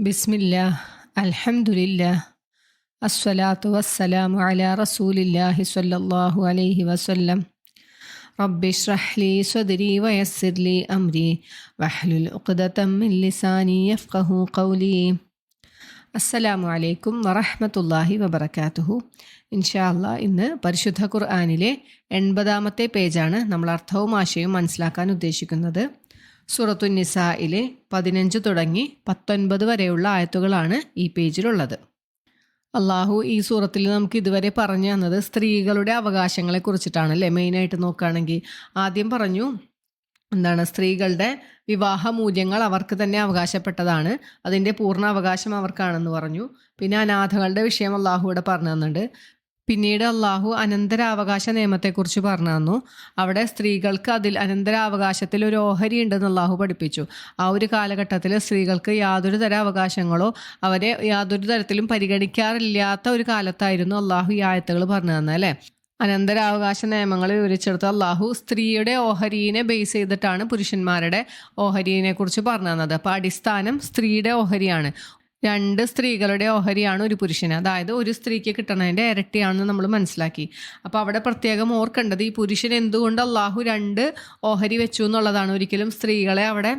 ബിസ്മില്ലാ അൽഹംദുലില്ലാ അസ്സലാത്തു വസ്സലാമു അലാ റസൂലില്ലാഹി സ്വല്ലല്ലാഹു അലൈഹി വസല്ലം. റബ്ബി ഇശ്റഹ് ലി സ്വദ്രി വയസ്സിർ ലി അംരി വഹ്ലുൽ ഉഖ്ദതം മിൻ ലിസാനി യഫ്ഖഹു ഖൗലി. അസ്സലാമു അലൈക്കും വറഹ്മത്തുള്ളാഹി വബറകാതുഹു. ഇൻഷാ അല്ലാ ഇന്ന് പരിശുദ്ധ ഖുർആനിലെ 80-ാമത്തെ പേജാണ് നമ്മൾ അർത്ഥവും ആശയവും മനസ്സിലാക്കാൻ ഉദ്ദേശിക്കുന്നത്. സൂറത്തുൻ നിസായിലെ 15 തുടങ്ങി 19 വരെയുള്ള ആയത്തുകളാണ് ഈ പേജിലുള്ളത്. അള്ളാഹു ഈ സൂറത്തിൽ നമുക്ക് ഇതുവരെ പറഞ്ഞു തന്നത് സ്ത്രീകളുടെ അവകാശങ്ങളെ കുറിച്ചിട്ടാണ് അല്ലേ. മെയിനായിട്ട് നോക്കുകയാണെങ്കിൽ ആദ്യം പറഞ്ഞു സ്ത്രീകളുടെ വിവാഹ മൂല്യങ്ങൾ അവർക്ക് തന്നെ അവകാശപ്പെട്ടതാണ്, അതിൻ്റെ പൂർണ്ണ അവകാശം അവർക്കാണെന്ന് പറഞ്ഞു. പിന്നെ അനാഥകളുടെ വിഷയം അള്ളാഹു ഇവിടെ പറഞ്ഞു തന്നുണ്ട്. പിന്നീട് അള്ളാഹു അനന്തരാവകാശ നിയമത്തെക്കുറിച്ച് പറഞ്ഞു തന്നു. അവിടെ സ്ത്രീകൾക്ക് അതിൽ അനന്തരാവകാശത്തിൽ ഒരു ഓഹരി ഉണ്ടെന്ന് അള്ളാഹു പഠിപ്പിച്ചു. ആ ഒരു കാലഘട്ടത്തിൽ സ്ത്രീകൾക്ക് യാതൊരു തര അവകാശങ്ങളോ അവരെ യാതൊരു തരത്തിലും പരിഗണിക്കാറില്ലാത്ത ഒരു കാലത്തായിരുന്നു അള്ളാഹു ഈ ആയത്തുകൾ പറഞ്ഞു തന്നെ അല്ലേ. അനന്തരാവകാശ നിയമങ്ങൾ വിവരിച്ചെടുത്ത് അള്ളാഹു സ്ത്രീയുടെ ഓഹരിയെ ബേസ് ചെയ്തിട്ടാണ് പുരുഷന്മാരുടെ ഓഹരിയെ കുറിച്ച് പറഞ്ഞു തന്നത്. അപ്പോൾ അടിസ്ഥാനം സ്ത്രീയുടെ ഓഹരിയാണ്. 2 സ്ത്രീകളുടെ ഓഹരിയാണ് ഒരു പുരുഷന്, അതായത് ഒരു സ്ത്രീക്ക് കിട്ടണതിൻ്റെ ഇരട്ടിയാണെന്ന് നമ്മൾ മനസ്സിലാക്കി. അപ്പോൾ അവിടെ പ്രത്യേകം ഓർക്കേണ്ടത് ഈ പുരുഷൻ എന്തുകൊണ്ട് അള്ളാഹു 2 ഓഹരി വെച്ചു എന്നുള്ളതാണ്. ഒരിക്കലും സ്ത്രീകളെ അവിടെ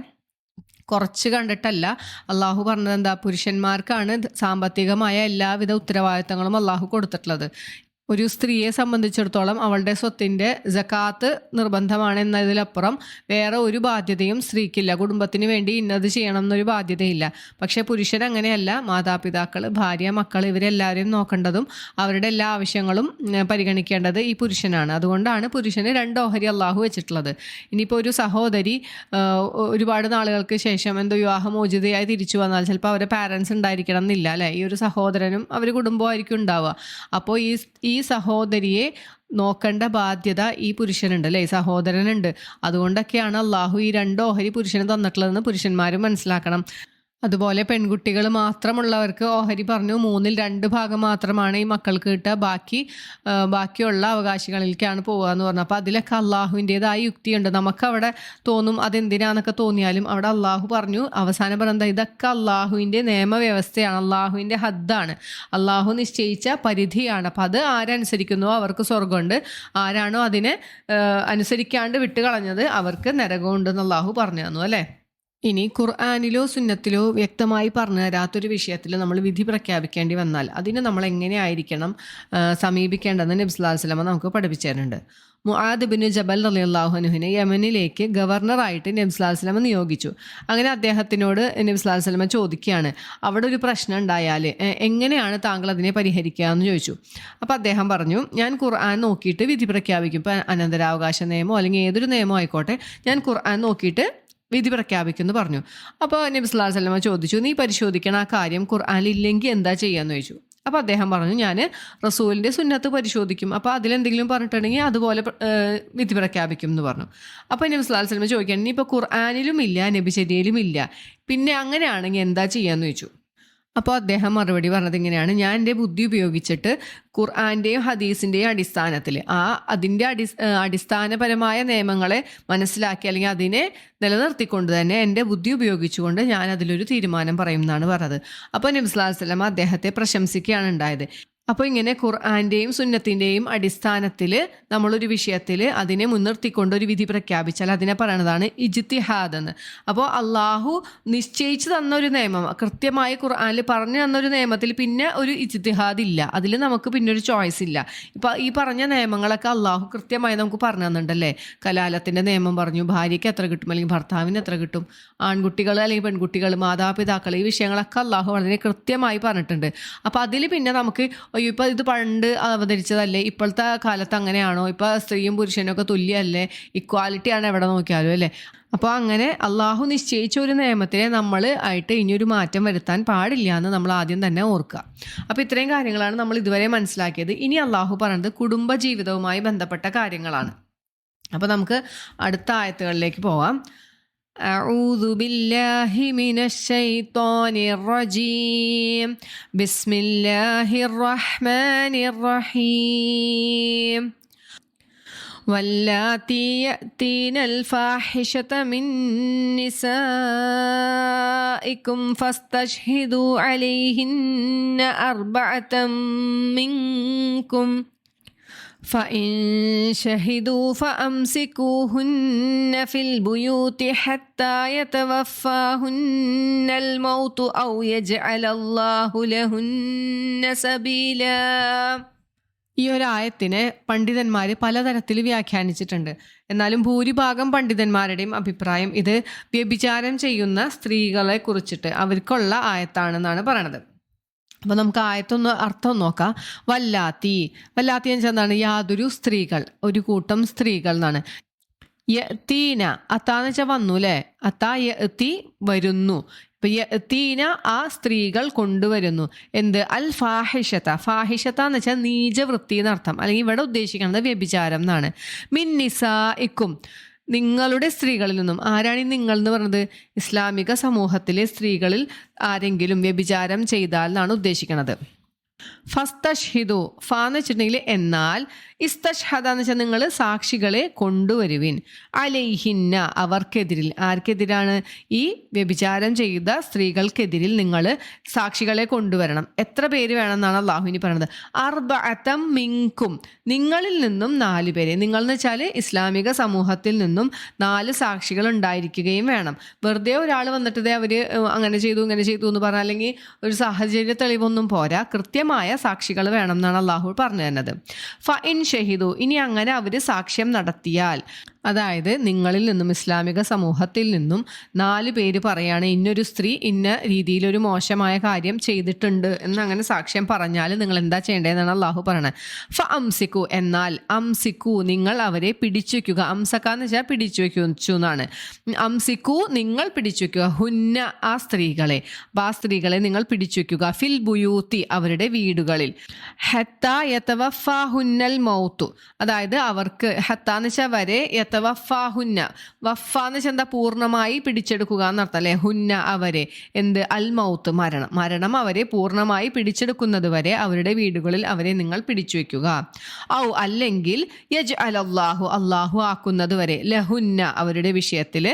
കുറച്ച് കണ്ടിട്ടല്ല അള്ളാഹു പറഞ്ഞത്. പുരുഷന്മാർക്കാണ് സാമ്പത്തികമായ എല്ലാവിധ ഉത്തരവാദിത്തങ്ങളും അള്ളാഹു കൊടുത്തിട്ടുള്ളത്. ഒരു സ്ത്രീയെ സംബന്ധിച്ചിടത്തോളം അവളുടെ സ്വത്തിൻ്റെ സക്കാത്ത് നിർബന്ധമാണ് എന്നതിലപ്പുറം വേറെ ഒരു ബാധ്യതയും സ്ത്രീക്കില്ല. കുടുംബത്തിന് വേണ്ടി ഇന്നത് ചെയ്യണം എന്നൊരു ബാധ്യതയില്ല. പക്ഷേ പുരുഷൻ അങ്ങനെയല്ല. മാതാപിതാക്കൾ, ഭാര്യ, മക്കൾ ഇവരെല്ലാവരെയും നോക്കേണ്ടതും അവരുടെ എല്ലാ ആവശ്യങ്ങളും പരിഗണിക്കേണ്ടത് ഈ പുരുഷനാണ്. അതുകൊണ്ടാണ് പുരുഷന് 2 ഓഹരി അള്ളാഹു വെച്ചിട്ടുള്ളത്. ഇനിയിപ്പോൾ ഒരു സഹോദരി ഒരുപാട് നാളുകൾക്ക് ശേഷം വിവാഹമോചിതയായി തിരിച്ചു വന്നാൽ ചിലപ്പോൾ അവരുടെ പാരൻസ് ഉണ്ടായിരിക്കണം എന്നില്ല അല്ലേ. ഈ ഒരു സഹോദരനും അവർ കുടുംബമായിരിക്കും ഉണ്ടാവുക. അപ്പോൾ ഈ സഹോദരിയെ നോക്കേണ്ട ബാധ്യത ഈ പുരുഷനുണ്ട് അല്ലേ, സഹോദരനുണ്ട്. അതുകൊണ്ടൊക്കെയാണ് അള്ളാഹു ഈ 2 ഓഹരി പുരുഷന് തന്നിട്ടുള്ളതെന്ന് പുരുഷന്മാരും മനസ്സിലാക്കണം. അതുപോലെ പെൺകുട്ടികൾ മാത്രമുള്ളവർക്ക് ഓഹരി പറഞ്ഞു 3/2 ഭാഗം മാത്രമാണ് ഈ മക്കൾക്ക് കിട്ടുക, ബാക്കിയുള്ള അവകാശികളിലേക്കാണ് പോകുക എന്ന് പറഞ്ഞു. അപ്പോൾ അതിലൊക്കെ അള്ളാഹുവിൻ്റെതായ യുക്തിയുണ്ട്. നമുക്കവിടെ തോന്നും അതെന്തിനാന്നൊക്കെ തോന്നിയാലും അവിടെ അള്ളാഹു പറഞ്ഞു, അവസാനം പറഞ്ഞത് ഇതൊക്കെ അള്ളാഹുവിൻ്റെ നിയമവ്യവസ്ഥയാണ്, അള്ളാഹുവിൻ്റെ ഹദ്ദാണ്, അള്ളാഹു നിശ്ചയിച്ച പരിധിയാണ്. അപ്പം അത് ആരനുസരിക്കുന്നുവോ അവർക്ക് സ്വർഗമുണ്ട്, ആരാണോ അതിനെ അനുസരിക്കാണ്ട് വിട്ടുകളഞ്ഞത് അവർക്ക് നരകമുണ്ടെന്ന് അള്ളാഹു പറഞ്ഞു തന്നു അല്ലേ. ഇനി ഖുർആനിലോ സുന്നത്തിലോ വ്യക്തമായി പറഞ്ഞു തരാത്തൊരു വിഷയത്തിൽ നമ്മൾ വിധി പ്രഖ്യാപിക്കേണ്ടി വന്നാൽ അതിന് നമ്മൾ എങ്ങനെയായിരിക്കണം സമീപിക്കേണ്ടതെന്ന് നബി സല്ലല്ലാഹു അലൈഹി വസല്ലം നമുക്ക് പഠിപ്പിച്ചു തരുന്നുണ്ട്. മുആദ് ബിൻ ജബൽ റളിയല്ലാഹു അൻഹുവിനെ യമനിലേക്ക് ഗവർണറായിട്ട് നബി സല്ലല്ലാഹു അലൈഹി വസല്ലം നിയോഗിച്ചു. അങ്ങനെ അദ്ദേഹത്തിനോട് നബി സല്ലല്ലാഹു അലൈഹി വസല്ലം ചോദിക്കുകയാണ്, അവിടെ ഒരു പ്രശ്നം ഉണ്ടായാൽ എങ്ങനെയാണ് താങ്കൾ അതിനെ പരിഹരിക്കുക എന്ന് ചോദിച്ചു. അപ്പോൾ അദ്ദേഹം പറഞ്ഞു, ഞാൻ ഖുർആൻ നോക്കിയിട്ട് വിധി പ്രഖ്യാപിക്കും. ഇപ്പം അനന്തരാവകാശ നിയമമോ അല്ലെങ്കിൽ ഏതൊരു നിയമം ആയിക്കോട്ടെ, ഞാൻ ഖുർആൻ നോക്കിയിട്ട് വിധി പ്രഖ്യാപിക്കുമെന്ന് പറഞ്ഞു. അപ്പോൾ നബി സല്ലല്ലാഹു അലൈഹി വസല്ലം ചോദിച്ചു, നീ പരിശോധിക്കണ ആ കാര്യം ഖുർആനിലില്ലെങ്കിൽ എന്താ ചെയ്യാന്ന് ചോദിച്ചു. അപ്പോൾ അദ്ദേഹം പറഞ്ഞു, ഞാൻ റസൂലിൻ്റെ സുന്നത്ത് പരിശോധിക്കും, അപ്പോൾ അതിലെന്തെങ്കിലും പറഞ്ഞിട്ടുണ്ടെങ്കിൽ അതുപോലെ വിധി പ്രഖ്യാപിക്കും എന്ന് പറഞ്ഞു. അപ്പോൾ നബി സല്ലല്ലാഹു അലൈഹി വസല്ലം ചോദിക്കുകയാണ്, ഇനി ഇപ്പോൾ ഖുർആനിലും ഇല്ല നബിചര്യയിലും ഇല്ല, പിന്നെ അങ്ങനെയാണെങ്കിൽ എന്താ ചെയ്യാന്ന് ചോദിച്ചു. അപ്പോൾ അദ്ദേഹം മറുപടി പറഞ്ഞത് ഇങ്ങനെയാണ്, ഞാൻ എൻ്റെ ബുദ്ധി ഉപയോഗിച്ചിട്ട് ഖുർആൻ്റെയും ഹദീസിൻ്റെയും അടിസ്ഥാനത്തിൽ അതിൻ്റെ അടിസ്ഥാനപരമായ നിയമങ്ങളെ മനസ്സിലാക്കി അല്ലെങ്കിൽ അതിനെ നിലനിർത്തിക്കൊണ്ട് തന്നെ എൻ്റെ ബുദ്ധി ഉപയോഗിച്ചുകൊണ്ട് ഞാൻ അതിലൊരു തീരുമാനം പറയും എന്നാണ് പറഞ്ഞത്. അപ്പോൾ നബി സല്ലല്ലാഹു അലൈഹി വസല്ലം അദ്ദേഹത്തെ പ്രശംസിക്കുകയാണ് ഉണ്ടായത്. അപ്പോൾ ഇങ്ങനെ ഖുർആൻ്റെയും സുന്നത്തിൻ്റെയും അടിസ്ഥാനത്തിൽ നമ്മളൊരു വിഷയത്തിൽ അതിനെ മുൻനിർത്തിക്കൊണ്ട് ഒരു വിധി പ്രഖ്യാപിച്ചാൽ അതിനെ പറയണതാണ് ഇജ്തിഹാദ് എന്ന്. അപ്പോൾ അള്ളാഹു നിശ്ചയിച്ചു തന്നൊരു നിയമം, കൃത്യമായി ഖുർആനിൽ പറഞ്ഞു തന്നൊരു നിയമത്തിൽ പിന്നെ ഒരു ഇജ്തിഹാദ് ഇല്ല, അതിൽ നമുക്ക് പിന്നെ ഒരു ചോയ്സ് ഇല്ല. ഇപ്പോൾ ഈ പറഞ്ഞ നിയമങ്ങളൊക്കെ അള്ളാഹു കൃത്യമായി നമുക്ക് പറഞ്ഞു തന്നിട്ടുണ്ടല്ലേ. കലാലത്തിൻ്റെ നിയമം പറഞ്ഞു, ഭാര്യയ്ക്ക് എത്ര കിട്ടും അല്ലെങ്കിൽ ഭർത്താവിന് എത്ര കിട്ടും, ആൺകുട്ടികൾ അല്ലെങ്കിൽ പെൺകുട്ടികൾ, മാതാപിതാക്കൾ, ഈ വിഷയങ്ങളൊക്കെ അള്ളാഹു വളരെ കൃത്യമായി പറഞ്ഞിട്ടുണ്ട്. അപ്പോൾ അതിൽ പിന്നെ നമുക്ക് ഇപ്പോൾ ഇത് പണ്ട് അവതരിച്ചതല്ലേ, ഇപ്പോഴത്തെ കാലത്ത് അങ്ങനെയാണോ, ഇപ്പോൾ സ്ത്രീയും പുരുഷനൊക്കെ തുല്യമല്ലേ, ഇക്വാലിറ്റിയാണ് എവിടെ നോക്കിയാലും അല്ലേ. അപ്പോൾ അങ്ങനെ അള്ളാഹു നിശ്ചയിച്ച ഒരു നിയമത്തിനെ നമ്മൾ ആയിട്ട് ഇനിയൊരു മാറ്റം വരുത്താൻ പാടില്ല എന്ന് നമ്മൾ ആദ്യം തന്നെ ഓർക്കുക. അപ്പോൾ ഇത്രയും കാര്യങ്ങളാണ് നമ്മൾ ഇതുവരെ മനസ്സിലാക്കിയത്. ഇനി അള്ളാഹു പറയുന്നത് കുടുംബജീവിതവുമായി ബന്ധപ്പെട്ട കാര്യങ്ങളാണ്. അപ്പോൾ നമുക്ക് അടുത്ത ആയത്തുകളിലേക്ക് പോവാം. أعوذ بالله من الشيطان الرجيم بسم الله الرحمن الرحيم വല്ലാത്തി യഅ്തീനൽ ഫാഹിഷത മിൻ നിസാഇകും ഫസ്തശ്ഹിദൂ അലൈഹിന്ന അർബഅതം മിൻകും فإن شهدوا فأمسكوهن في البيوت حتى يتوفاهن الموت أو يجعل الله لهن سبيلا. ഈ ഒരു ആയത്തിനെ പണ്ഡിതന്മാർ പലതരത്തിൽ വ്യാഖ്യാനിച്ചിട്ടുണ്ട്. എന്നാലും ഭൂരിഭാഗം പണ്ഡിതന്മാരുടെയും അഭിപ്രായം ഇത് വ്യഭിചാരം ചെയ്യുന്ന സ്ത്രീകളെ കുറിച്ചിട്ട് അവർക്കുള്ള ആയത്താണെന്നാണ് പറയണത്. അപ്പോൾ നമുക്ക് ആയത്തൊന്ന് അർത്ഥം നോക്കാം. വല്ലാത്തി എന്ന് വെച്ചാൽ എന്താണ്? യാതൊരു സ്ത്രീകൾ, ഒരു കൂട്ടം സ്ത്രീകൾ എന്നാണ്. യഅ്തീന അത്താന്ന് വെച്ചാൽ വന്നു അല്ലേ? അത്താ യഅ്തി വരുന്നു. ഇപ്പൊ യഅ്തീന ആ സ്ത്രീകൾ കൊണ്ടുവരുന്നു. എന്ത്? അൽ ഫാഹിഷത. ഫാഹിഷത എന്ന് വെച്ചാൽ നീചവൃത്തി എന്നർത്ഥം. അല്ലെങ്കിൽ ഇവിടെ ഉദ്ദേശിക്കുന്നത് വ്യഭിചാരം എന്നാണ്. മിൻ നിസാഇക്കും നിങ്ങളുടെ സ്ത്രീകളിൽ നിന്നും. ആരാണ് ഈ നിങ്ങൾ എന്ന് പറഞ്ഞത്? ഇസ്ലാമിക സമൂഹത്തിലെ സ്ത്രീകളിൽ ആരെങ്കിലും വ്യഭിചാരം ചെയ്താൽ എന്നാണ് ഉദ്ദേശിക്കുന്നത്. ഫസ്തഷ്ഹിദു ഫ എന്ന് വെച്ചിട്ടുണ്ടെങ്കിൽ എന്നാൽ, ഇസ്തഷ്ഹദ എന്ന് വെച്ചാൽ നിങ്ങൾ സാക്ഷികളെ കൊണ്ടുവരുവിൻ. അലൈഹിന്ന അവർക്കെതിരിൽ. ആർക്കെതിരാണ്? ഈ വ്യഭിചാരം ചെയ്ത സ്ത്രീകൾക്കെതിരിൽ നിങ്ങൾ സാക്ഷികളെ കൊണ്ടുവരണം. എത്ര പേര് വേണമെന്നാണ് അള്ളാഹുവിനി പറയുന്നത്? അർബഅതം മിൻകും നിങ്ങളിൽ നിന്നും 4 പേരെ. നിങ്ങൾ എന്ന് വെച്ചാൽ ഇസ്ലാമിക സമൂഹത്തിൽ നിന്നും 4 സാക്ഷികൾ ഉണ്ടായിരിക്കുകയും വേണം. വെറുതെ ഒരാൾ വന്നിട്ട് അവർ അങ്ങനെ ചെയ്തു ഇങ്ങനെ ചെയ്തു എന്ന് പറഞ്ഞാൽ, അല്ലെങ്കിൽ ഒരു സാഹചര്യ തെളിവൊന്നും പോരാ, കൃത്യമായ സാക്ഷികൾ വേണം എന്നാണ് അള്ളാഹു പറഞ്ഞു തരുന്നത്. ഫഇൻ ഷഹിദു ഇനി അങ്ങനെ അവർ സാക്ഷ്യം നടത്തിയാൽ, അതായത് നിങ്ങളിൽ നിന്നും ഇസ്ലാമിക സമൂഹത്തിൽ നിന്നും 4 പേര് പറയാണ് ഇന്നൊരു സ്ത്രീ ഇന്ന രീതിയിലൊരു മോശമായ കാര്യം ചെയ്തിട്ടുണ്ട് എന്നങ്ങനെ സാക്ഷ്യം പറഞ്ഞാൽ നിങ്ങൾ എന്താ ചെയ്യേണ്ടതെന്നാണ് അള്ളാഹു പറയണത്. അംസിക്കു എന്നാൽ അംസിക്കു നിങ്ങൾ അവരെ പിടിച്ചു വയ്ക്കുക. അംസക്കാന്ന് വെച്ചാൽ പിടിച്ചു വയ്ക്കു എന്നാണ്. അംസിക്കു നിങ്ങൾ പിടിച്ചു വയ്ക്കുക. ഹുന്ന ആ സ്ത്രീകളെ, ആ സ്ത്രീകളെ നിങ്ങൾ പിടിച്ചു വയ്ക്കുക. ഫിൽ ബുയൂത്തി അവരുടെ വീടുകളിൽ. ഹത്താ യതവഫാഹുന്നൽ മൗത്തു അതായത് അവർക്ക്, ഹത്താന്ന് വെച്ചാൽ വരെ, യതവഫാഹുന്ന വഫാന്ന് വെച്ചാൽ എന്താ? പൂർണ്ണമായി പിടിച്ചെടുക്കുക എന്നർത്ഥം അല്ലെ? ഹുന്ന അവരെ. എന്ത്? അൽ മൗത്ത് മരണം അവരെ പൂർണ്ണമായി പിടിച്ചെടുക്കുന്നത് വരെ അവരുടെ വീടുകളിൽ അവരെ നിങ്ങൾ പിടിച്ചു വെക്കുക. ഔ അല്ലെങ്കിൽ അല്ലാഹു ആക്കുന്നത് വരെ ലഹുന്ന അവരുടെ വിഷയത്തിൽ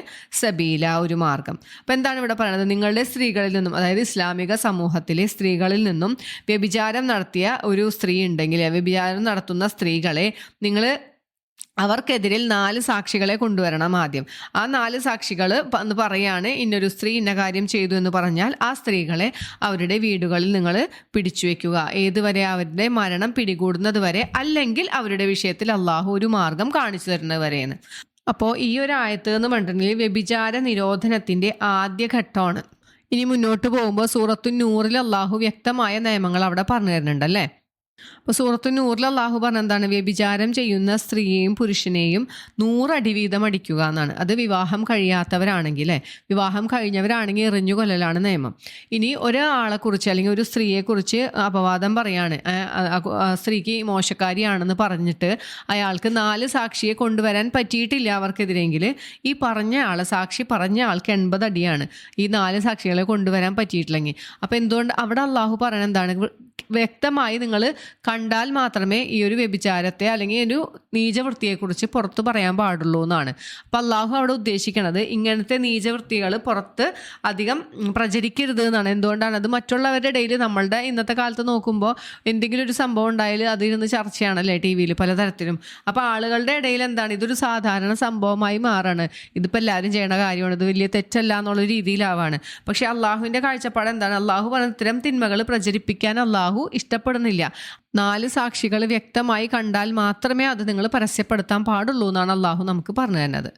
സബീല ഒരു മാർഗം. അപ്പം എന്താണ് ഇവിടെ പറയുന്നത്? നിങ്ങളുടെ സ്ത്രീകളിൽ നിന്നും, അതായത് ഇസ്ലാമിക സമൂഹത്തിലെ സ്ത്രീകളിൽ നിന്നും വ്യഭിചാരം നടത്തിയ ഒരു സ്ത്രീ ഉണ്ടെങ്കിൽ, വ്യഭിചാരം നടത്തുന്ന സ്ത്രീകളെ നിങ്ങൾ അവർക്കെതിരിൽ 4 സാക്ഷികളെ കൊണ്ടുവരണം. ആദ്യം ആ 4 സാക്ഷികൾ എന്ന് പറയാണ് ഇന്നൊരു സ്ത്രീ ഇന്ന കാര്യം ചെയ്തു എന്ന് പറഞ്ഞാൽ ആ സ്ത്രീകളെ അവരുടെ വീടുകളിൽ നിങ്ങൾ പിടിച്ചു വെക്കുക. ഏതുവരെ? അവരുടെ മരണം പിടികൂടുന്നത് വരെ, അല്ലെങ്കിൽ അവരുടെ വിഷയത്തിൽ അള്ളാഹു ഒരു മാർഗം കാണിച്ചു തരുന്നത് വരെയെന്ന്. അപ്പോൾ ഈ ഒരു ആയത്ത് എന്ന് പറഞ്ഞിട്ടുണ്ടെങ്കിൽ വ്യഭിചാര നിരോധനത്തിൻ്റെ ആദ്യ ഘട്ടമാണ്. ഇനി മുന്നോട്ട് പോകുമ്പോൾ സൂറത്തു നൂറിൽ അള്ളാഹു വ്യക്തമായ നിയമങ്ങൾ അവിടെ പറഞ്ഞു തരുന്നുണ്ട് അല്ലേ? അപ്പോൾ സൂറത്തു നൂറിൽ അള്ളാഹു പറഞ്ഞ എന്താണ്? വ്യഭിചാരം ചെയ്യുന്ന സ്ത്രീയെയും പുരുഷനെയും 100 അടി വീതം അടിക്കുക എന്നാണ്. അത് വിവാഹം കഴിയാത്തവരാണെങ്കിൽ, വിവാഹം കഴിഞ്ഞവരാണെങ്കിൽ എറിഞ്ഞു കൊല്ലലാണ് നിയമം. ഇനി ഒരാളെ കുറിച്ച് അല്ലെങ്കിൽ ഒരു സ്ത്രീയെ കുറിച്ച് അപവാദം പറയാണ്, സ്ത്രീക്ക് മോശക്കാരിയാണെന്ന് പറഞ്ഞിട്ട് അയാൾക്ക് 4 സാക്ഷിയെ കൊണ്ടുവരാൻ പറ്റിയിട്ടില്ല അവർക്കെതിരെങ്കിൽ, ഈ പറഞ്ഞ ആളെ, സാക്ഷി പറഞ്ഞ ആൾക്ക് 80 അടിയാണ്. ഈ 4 സാക്ഷികളെ കൊണ്ടുവരാൻ പറ്റിയിട്ടില്ലെങ്കിൽ. അപ്പോൾ എന്തുകൊണ്ട് അവിടെ അള്ളാഹു പറയുന്നത് എന്താണ്? വ്യക്തമായി നിങ്ങൾ കണ്ടാൽ മാത്രമേ ഈ ഒരു വ്യഭിചാരത്തെ അല്ലെങ്കിൽ ഒരു നീചവൃത്തിയെക്കുറിച്ച് പുറത്ത് പറയാൻ പാടുള്ളൂ എന്നാണ്. അപ്പം അള്ളാഹു അവിടെ ഉദ്ദേശിക്കുന്നത് ഇങ്ങനത്തെ നീചവൃത്തികൾ പുറത്ത് അധികം പ്രചരിക്കരുത് എന്നാണ്. എന്തുകൊണ്ടാണ്? അത് മറ്റുള്ളവരുടെ ഇടയിൽ, നമ്മളുടെ ഇന്നത്തെ കാലത്ത് നോക്കുമ്പോൾ എന്തെങ്കിലും ഒരു സംഭവം ഉണ്ടായാൽ അതിരുന്ന് ചർച്ചയാണല്ലേ TV-യിൽ പലതരത്തിലും. അപ്പോൾ ആളുകളുടെ ഇടയിൽ എന്താണ്? ഇതൊരു സാധാരണ സംഭവമായി മാറാണ്. ഇതിപ്പോൾ എല്ലാവരും ചെയ്യണ കാര്യമാണ്, ഇത് വലിയ തെറ്റല്ല എന്നുള്ള രീതിയിലാവാണ്. പക്ഷെ അള്ളാഹുവിൻ്റെ കാഴ്ചപ്പാട് എന്താണ്? അള്ളാഹു പറഞ്ഞ ഇത്തരം തിന്മകൾ പ്രചരിപ്പിക്കാൻ അള്ളാഹു ഇഷ്ടപ്പെടുന്നില്ല. 4 സാക്ഷികൾ വ്യക്തമായി കണ്ടാൽ മാത്രമേ അത് നിങ്ങൾ പരസ്യപ്പെടുത്താൻ പാടുള്ളൂ എന്നാണ് അള്ളാഹു നമുക്ക് പറഞ്ഞു തരുന്നത്.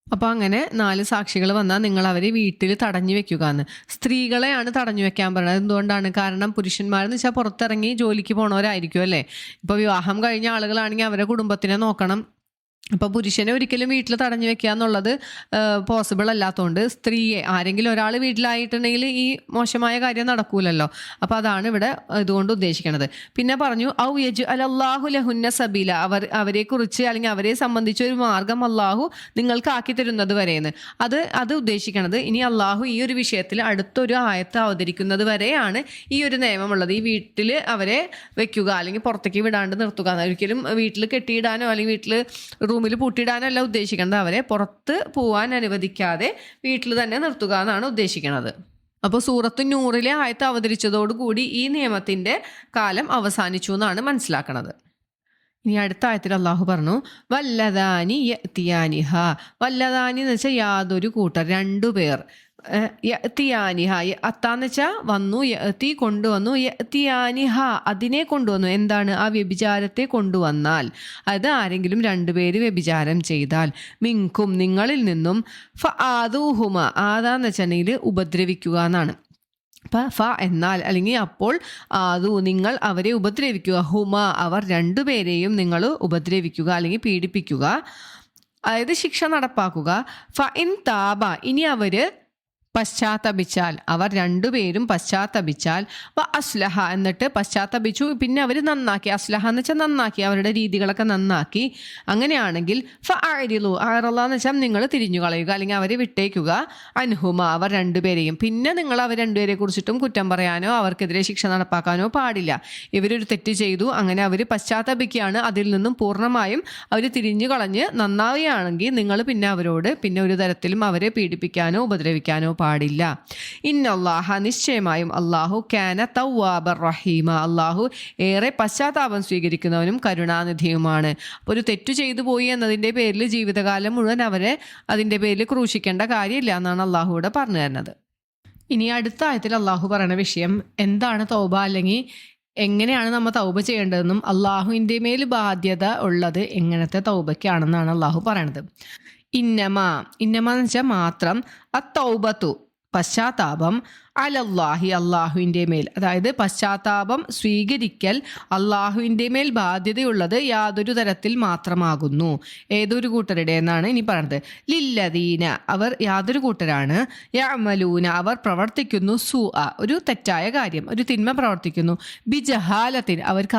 അപ്പോൾ അങ്ങനെ 4 സാക്ഷികൾ വന്നാൽ നിങ്ങൾ അവരെ വീട്ടിൽ തടഞ്ഞു വെക്കുക എന്ന്. സ്ത്രീകളെയാണ് തടഞ്ഞു വെക്കാൻ പറയുന്നത്. എന്തുകൊണ്ടാണ്? കാരണം പുരുഷന്മാരെന്ന് വെച്ചാൽ പുറത്തിറങ്ങി ജോലിക്ക് പോണവരായിരിക്കും അല്ലേ? ഇപ്പോൾ വിവാഹം കഴിഞ്ഞ ആളുകളാണെങ്കിൽ അവരുടെ കുടുംബത്തിനെ നോക്കണം. അപ്പോൾ പുരുഷനെ ഒരിക്കലും വീട്ടിൽ തടഞ്ഞു വെക്കുക എന്നുള്ളത് പോസിബിൾ അല്ലാത്തതുകൊണ്ട് സ്ത്രീയെ, ആരെങ്കിലും ഒരാൾ വീട്ടിലായിട്ടുണ്ടെങ്കിൽ ഈ മോശമായ കാര്യം നടക്കൂലല്ലോ. അപ്പോൾ അതാണ് ഇവിടെ ഇതുകൊണ്ട് ഉദ്ദേശിക്കുന്നത്. പിന്നെ പറഞ്ഞു ഔ യജ് അലല്ലാഹു ലഹുന്ന സബീല അവരെക്കുറിച്ച് അല്ലെങ്കിൽ അവരെ സംബന്ധിച്ച് ഒരു മാർഗം അള്ളാഹു നിങ്ങൾക്ക് ആക്കി തരുന്നത് വരെയെന്ന്. അത് ഉദ്ദേശിക്കണത് ഇനി അള്ളാഹു ഈ ഒരു വിഷയത്തിൽ അടുത്തൊരു ആയത്ത് അവതരിക്കുന്നത് വരെയാണ് ഈ ഒരു നിയമമുള്ളത്. ഈ വീട്ടിൽ അവരെ വെക്കുക അല്ലെങ്കിൽ പുറത്തേക്ക് വിടാണ്ട് നിർത്തുക. ഒരിക്കലും വീട്ടിൽ കെട്ടിയിടാനോ അല്ലെങ്കിൽ വീട്ടിൽ റൂമിൽ റൂമിൽ പൂട്ടിയിടാനല്ല ഉദ്ദേശിക്കുന്നത്, അവരെ പുറത്ത് പോകാൻ അനുവദിക്കാതെ വീട്ടിൽ തന്നെ നിർത്തുക എന്നാണ് ഉദ്ദേശിക്കുന്നത്. അപ്പോൾ സൂറത്ത് നൂറിലെ ആയത്ത് അവതരിച്ചതോടുകൂടി ഈ നിയമത്തിൻ്റെ കാലം അവസാനിച്ചു എന്നാണ് മനസ്സിലാക്കുന്നത്. ഇനി അടുത്ത ആയത്തിൽ അള്ളാഹു പറഞ്ഞു വല്ലദാനി യഅ്തിയാനിഹ. വല്ലദാനി എന്ന് വെച്ചാൽ യാതൊരു കൂട്ടർ, 2 പേർ. യഅ്തിയാനിഹ അത്താന്ന് വെച്ചാൽ വന്നു, യഅ്തി കൊണ്ടുവന്നു, യഅ്തിയാനിഹ അതിനെ കൊണ്ടുവന്നു. എന്താണ്? ആ വ്യഭിചാരത്തെ കൊണ്ടുവന്നാൽ, അത് ആരെങ്കിലും 2 പേര് വ്യഭിചാരം ചെയ്താൽ, മിൻകും നിങ്ങളിൽ നിന്നും, ഫആദൂഹുമ ആദാന്ന് വെച്ചിട്ടുണ്ടെങ്കിൽ ഉപദ്രവിക്കുക എന്നാണ്. ഫ എന്നാൽ അല്ലെങ്കിൽ അപ്പോൾ, നിങ്ങൾ അവരെ ഉപദ്രവിക്കുക, ഹുമ അവർ 2 പേരെയും നിങ്ങൾ ഉപദ്രവിക്കുക അല്ലെങ്കിൽ പീഡിപ്പിക്കുക, അതായത് ശിക്ഷ നടപ്പാക്കുക. ഫ ഇൻ താബ ഇനി അവർ പശ്ചാത്തപിച്ചാൽ, അവർ 2 പേരും പശ്ചാത്തപിച്ചാൽ, അസ്ലഹ എന്നിട്ട് പശ്ചാത്തപിച്ചു പിന്നെ അവർ നന്നാക്കി, അസ്ലഹ എന്ന് വെച്ചാൽ നന്നാക്കി, അവരുടെ രീതികളൊക്കെ നന്നാക്കി, അങ്ങനെയാണെങ്കിൽ ഫഅരിലു എന്ന് വെച്ചാൽ നിങ്ങൾ തിരിഞ്ഞു കളയുക അല്ലെങ്കിൽ അവരെ വിട്ടേക്കുക, അൻഹുമ അവർ 2 പേരെയും. പിന്നെ നിങ്ങൾ അവർ 2 പേരെ കുറിച്ചിട്ടും കുറ്റം പറയാനോ അവർക്കെതിരെ ശിക്ഷ നടപ്പാക്കാനോ പാടില്ല. ഇവരൊരു തെറ്റ് ചെയ്തു, അങ്ങനെ അവർ പശ്ചാത്തപിക്കുകയാണ്, അതിൽ നിന്നും പൂർണ്ണമായും അവർ തിരിഞ്ഞു കളഞ്ഞ് നന്നാവുകയാണെങ്കിൽ നിങ്ങൾ പിന്നെ അവരോട് പിന്നെ ഒരു തരത്തിലും അവരെ പീഡിപ്പിക്കാനോ ഉപദ്രവിക്കാനോ പാടില്ല. ഇന്നല്ലാഹ നിശ്ചയമായും അല്ലാഹു കാന തവ്വാബർ റഹീമ അല്ലാഹു ഏറെ പശ്ചാത്താപം സ്വീകരിക്കുന്നവനും കരുണാനിധിയുമാണ്. അപ്പോൾ ഒരു തെറ്റു ചെയ്തു പോയി എന്നതിൻ്റെ പേരിൽ ജീവിതകാലം മുഴുവൻ അവരെ അതിൻ്റെ പേരിൽ ക്രൂശിക്കേണ്ട കാര്യമില്ല എന്നാണ് അല്ലാഹുവിടെ പറഞ്ഞു തരുന്നത്. ഇനി അടുത്ത ആയത്തിൽ അല്ലാഹു പറയുന്ന വിഷയം എന്താണ് തൗബ, അല്ലെങ്കിൽ എങ്ങനെയാണ് നമ്മൾ തൗബ ചെയ്യേണ്ടതെന്നും അല്ലാഹുവിൻ്റെ മേൽ ബാധ്യത ഉള്ളത് എങ്ങനത്തെ തൗബയ്ക്കാണെന്നാണ് അല്ലാഹു പറയണത്. ഇന്നമ എന്ന് വെച്ചാൽ മാത്രം, അത്തൗബത്തു പശ്ചാത്താപം, അലല്ലാഹി അള്ളാഹുവിൻ്റെ മേൽ, അതായത് പശ്ചാത്താപം സ്വീകരിക്കൽ അള്ളാഹുവിൻ്റെ മേൽ ബാധ്യതയുള്ളത് യാതൊരു തരത്തിൽ മാത്രമാകുന്നു. ഏതൊരു കൂട്ടരുടെ എന്നാണ് ഇനി പറഞ്ഞത്. ലില്ലദീന അവർ യാതൊരു കൂട്ടരാണ്, യഅമലൂന അവർ പ്രവർത്തിക്കുന്നു, സൂഅ ഒരു തെറ്റായ കാര്യം, ഒരു തിന്മ പ്രവർത്തിക്കുന്നു, ബിജഹാലത്തിൻ അവർക്ക്